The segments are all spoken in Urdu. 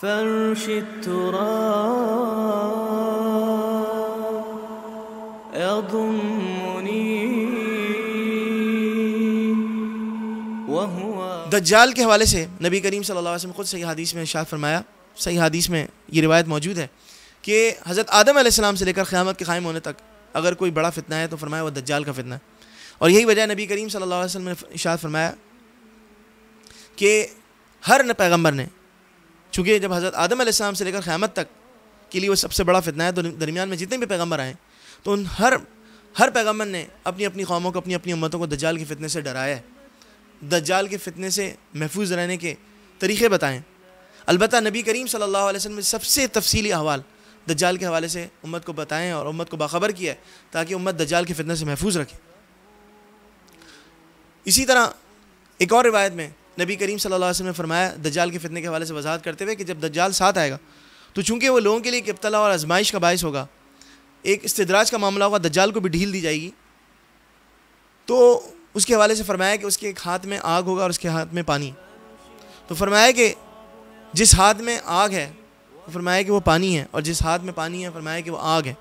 فرش التراب يضمني وهو دجال کے حوالے سے نبی کریم صلی اللہ علیہ وسلم خود صحیح حدیث میں ارشاد فرمایا، صحیح حدیث میں یہ روایت موجود ہے کہ حضرت آدم علیہ السلام سے لے کر قیامت کے قائم ہونے تک اگر کوئی بڑا فتنہ ہے تو فرمایا وہ دجال کا فتنہ ہے. اور یہی وجہ نبی کریم صلی اللہ علیہ وسلم نے ارشاد فرمایا کہ ہر پیغمبر نے، چونکہ جب حضرت آدم علیہ السلام سے لے کر قیامت تک کے لیے وہ سب سے بڑا فتنہ ہے، تو درمیان میں جتنے بھی پیغمبر آئے تو ان ہر پیغمبر نے اپنی اپنی قوموں کو، اپنی اپنی امتوں کو دجال کے فتنے سے ڈرایا ہے، دجال کے فتنے سے محفوظ رہنے کے طریقے بتائیں. البتہ نبی کریم صلی اللہ علیہ وسلم نے سب سے تفصیلی احوال دجال کے حوالے سے امت کو بتائیں اور امت کو باخبر کیا ہے تاکہ امت دجال کے فتنے سے محفوظ رکھے. اسی طرح ایک اور روایت میں نبی کریم صلی اللہ علیہ وسلم نے فرمایا دجال کے فتنے کے حوالے سے وضاحت کرتے ہوئے کہ جب دجال ساتھ آئے گا تو چونکہ وہ لوگوں کے لیے ایک ابتلا اور آزمائش کا باعث ہوگا، ایک استدراج کا معاملہ ہوگا، دجال کو بھی ڈھیل دی جائے گی. تو اس کے حوالے سے فرمایا کہ اس کے ایک ہاتھ میں آگ ہوگا اور اس کے ہاتھ میں پانی. تو فرمایا کہ جس ہاتھ میں آگ ہے فرمایا کہ وہ پانی ہے، اور جس ہاتھ میں پانی ہے فرمایا کہ وہ آگ ہے.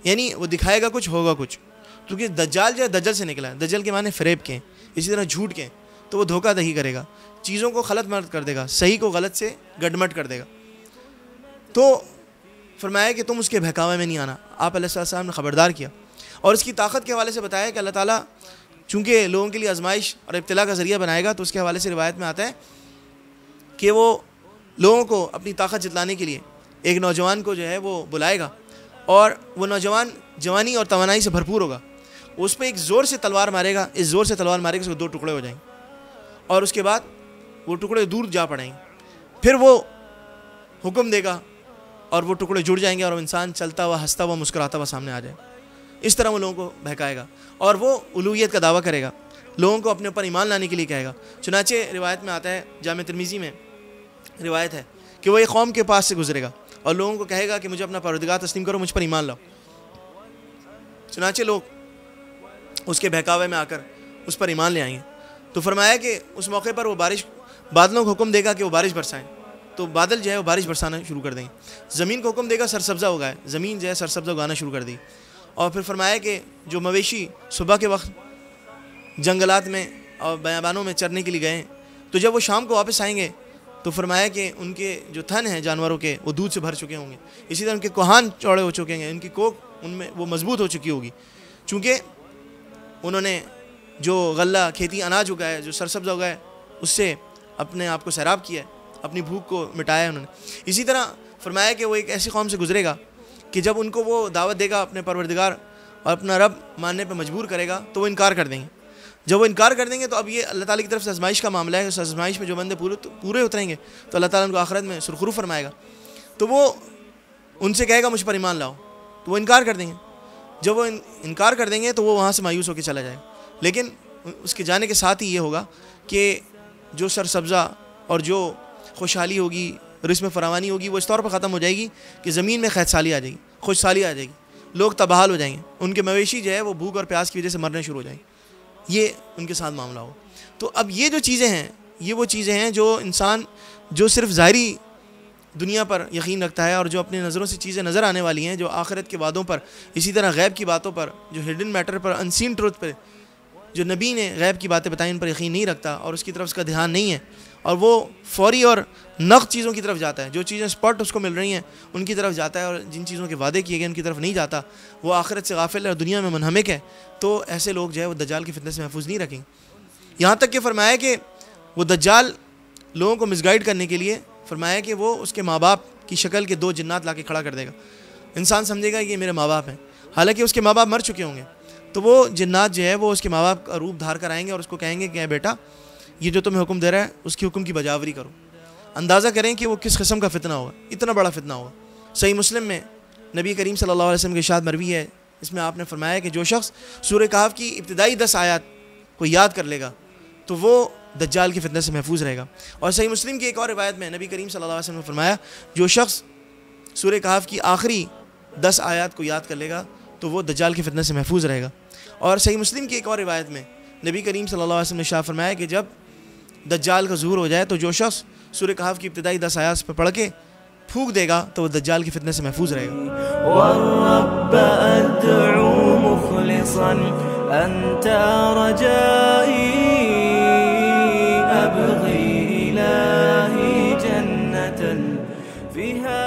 یعنی وہ دکھائے گا کچھ، ہوگا کچھ. کیونکہ دجال جو ہے دجل سے نکلا ہے، دجل کے معنی فریب کے ہیں، اسی طرح جھوٹ کے ہیں. تو وہ دھوکہ دہی کرے گا، چیزوں کو غلط مرد کر دے گا، صحیح کو غلط سے گڈمٹ کر دے گا. تو فرمایا کہ تم اس کے بہکاوے میں نہیں آنا. آپ علیہ السلام نے خبردار کیا اور اس کی طاقت کے حوالے سے بتایا کہ اللہ تعالیٰ چونکہ لوگوں کے لیے آزمائش اور ابتلا کا ذریعہ بنائے گا، تو اس کے حوالے سے روایت میں آتا ہے کہ وہ لوگوں کو اپنی طاقت جتلانے کے لیے ایک نوجوان کو جو ہے وہ بلائے گا، اور وہ نوجوان جوانی اور توانائی سے بھرپور ہوگا. اس پہ ایک زور سے تلوار مارے گا، اس زور سے تلوار مارے گا اس کو 2 ٹکڑے ہو جائیں گے، اور اس کے بعد وہ ٹکڑے دور جا پڑیں گے. پھر وہ حکم دے گا اور وہ ٹکڑے جڑ جائیں گے اور وہ انسان چلتا ہوا، ہنستا ہوا، مسکراتا ہوا سامنے آ جائے. اس طرح وہ لوگوں کو بہکائے گا اور وہ الوہیت کا دعویٰ کرے گا، لوگوں کو اپنے اوپر ایمان لانے کے لیے کہے گا. چنانچہ روایت میں آتا ہے، جامع ترمذی میں روایت ہے کہ وہ ایک قوم کے پاس سے گزرے گا اور لوگوں کو کہے گا کہ مجھے اپنا پروردگار تسلیم کرو، مجھ پر ایمان لاؤ. چنانچہ لوگ اس کے بہکاوے میں آ کر اس پر ایمان لے آئیں گے. تو فرمایا کہ اس موقع پر وہ بادلوں کو حکم دے گا کہ وہ بارش برسائیں، تو بادل جو ہے وہ بارش برسانا شروع کر دیں گے. زمین کو حکم دے گا سرسبزہ اگائے، زمین جو ہے سرسبزہ اگانا شروع کر دی. اور پھر فرمایا کہ جو مویشی صبح کے وقت جنگلات میں اور بیابانوں میں چرنے کے لیے گئے، تو جب وہ شام کو واپس آئیں گے تو فرمایا کہ ان کے جو تھن ہیں جانوروں کے وہ دودھ سے بھر چکے ہوں گے. اسی طرح ان کے کوہان چوڑے ہو چکے ہیں، ان کی کوک ان میں وہ مضبوط ہو چکی ہوگی، چونکہ انہوں نے جو غلہ کھیتی اناج اگایا، جو سرسبزہ اگایا، اس سے اپنے آپ کو سیراب کیا ہے، اپنی بھوک کو مٹایا انہوں نے. اسی طرح فرمایا کہ وہ ایک ایسی قوم سے گزرے گا کہ جب ان کو وہ دعوت دے گا اپنے پروردگار اور اپنا رب ماننے پہ مجبور کرے گا تو وہ انکار کر دیں گے. جب وہ انکار کر دیں گے تو اب یہ اللہ تعالیٰ کی طرف سے آزمائش کا معاملہ ہے. اس آزمائش میں جو بندے پورے اتریں گے تو اللہ تعالیٰ ان کو آخرت میں سرخرو فرمائے گا. تو وہ ان سے کہے گا مجھ پر ایمان لاؤ، تو وہ انکار کر دیں گے. جب وہ انکار کر دیں گے تو وہ وہاں سے مایوس ہو کے چلا جائے گا. لیکن اس کے جانے کے ساتھ ہی یہ ہوگا کہ جو سرسبزہ اور جو خوشحالی ہوگی، رزق میں فراوانی ہوگی، وہ اس طور پر ختم ہو جائے گی کہ زمین میں قحط سالی آ جائے گی، خوش سالی آ جائے گی، لوگ تباہل ہو جائیں گے، ان کے مویشی جو ہے وہ بھوک اور پیاس کی وجہ سے مرنے شروع ہو جائیں گے. یہ ان کے ساتھ معاملہ ہو. تو اب یہ جو چیزیں ہیں، یہ وہ چیزیں ہیں جو انسان جو صرف ظاہری دنیا پر یقین رکھتا ہے اور جو اپنی نظروں سے چیزیں نظر آنے والی ہیں، جو آخرت کے وعدوں پر، اسی طرح غیب کی باتوں پر، جو ہڈن میٹر پر، انسین ٹروتھ پر، جو نبی نے غیب کی باتیں بتائیں ان پر یقین نہیں رکھتا اور اس کی طرف اس کا دھیان نہیں ہے، اور وہ فوری اور نقد چیزوں کی طرف جاتا ہے. جو چیزیں اسپاٹ اس کو مل رہی ہیں ان کی طرف جاتا ہے، اور جن چیزوں کے وعدے کیے گئے ان کی طرف نہیں جاتا. وہ آخرت سے غافل ہے اور دنیا میں منہمک ہے. تو ایسے لوگ جو ہے وہ دجال کی فتنہ سے محفوظ نہیں رکھیں. یہاں تک کہ فرمایا کہ وہ دجال لوگوں کو مس گائیڈ کرنے کے لیے فرمایا کہ وہ اس کے ماں باپ کی شکل کے 2 جنات لا کے کھڑا کر دے گا. انسان سمجھے گا کہ یہ میرے ماں باپ ہیں، حالانکہ اس کے ماں باپ مر چکے ہوں گے. تو وہ جنات جو ہے وہ اس کے ماں باپ کا روپ دھار کر آئیں گے اور اس کو کہیں گے کہ اے بیٹا، یہ جو تمہیں حکم دے رہا ہے اس کی حکم کی بجاوری کرو. اندازہ کریں کہ وہ کس قسم کا فتنہ ہوگا، اتنا بڑا فتنہ ہوگا. صحیح مسلم میں نبی کریم صلی اللہ علیہ وسلم کے ارشاد مروی ہے، اس میں آپ نے فرمایا کہ جو شخص سورہ کہف کی ابتدائی 10 آیات کو یاد کر لے گا تو وہ دجال کی فتنہ سے محفوظ رہے گا. اور صحیح مسلم کی ایک اور روایت میں نبی کریم صلی اللہ علیہ وسلم نے فرمایا جو شخص سورہ کہف کی آخری 10 آیات کو یاد کر لے گا تو وہ دجال کی فتنہ سے محفوظ رہے گا. اور صحیح مسلم کی ایک اور روایت میں نبی کریم صلی اللہ علیہ وسلم نے ارشاد فرمایا کہ جب دجال کا ظہور ہو جائے تو جو شخص سورہ کہف کی ابتدائی 10 آیات پہ پڑھ کے پھونک دے گا تو وہ دجال کے فتنے سے محفوظ رہے گا. والرب أدعو مخلصا أنت رجائي أبغي إلهي جنة فيها